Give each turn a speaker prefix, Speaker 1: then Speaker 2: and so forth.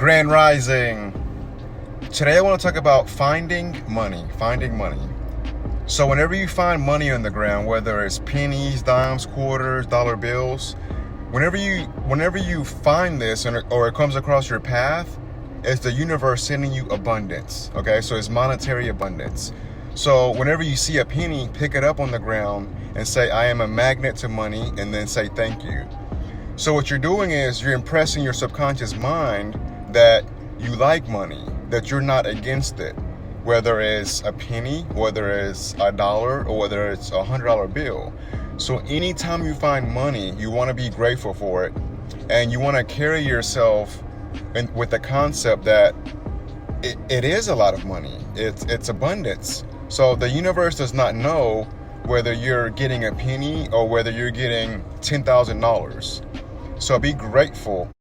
Speaker 1: Grand Rising. Today I want to talk about finding money. So whenever you find money on the ground, whether it's pennies, dimes, quarters, dollar bills, whenever you find this or it comes across your path, it's the universe sending you abundance. Okay, so it's monetary abundance. So whenever you see a penny, pick it up on the ground and say, I am a magnet to money, and then say thank you. So what you're doing is you're impressing your subconscious mind that you like money, that you're not against it, whether it's a penny, whether it's a dollar, or whether it's $100 bill. So anytime you find money, you want to be grateful for it, and you want to carry yourself with the concept that it is a lot of money. It's abundance. So the universe does not know whether you're getting a penny or whether you're getting $10,000. So be grateful.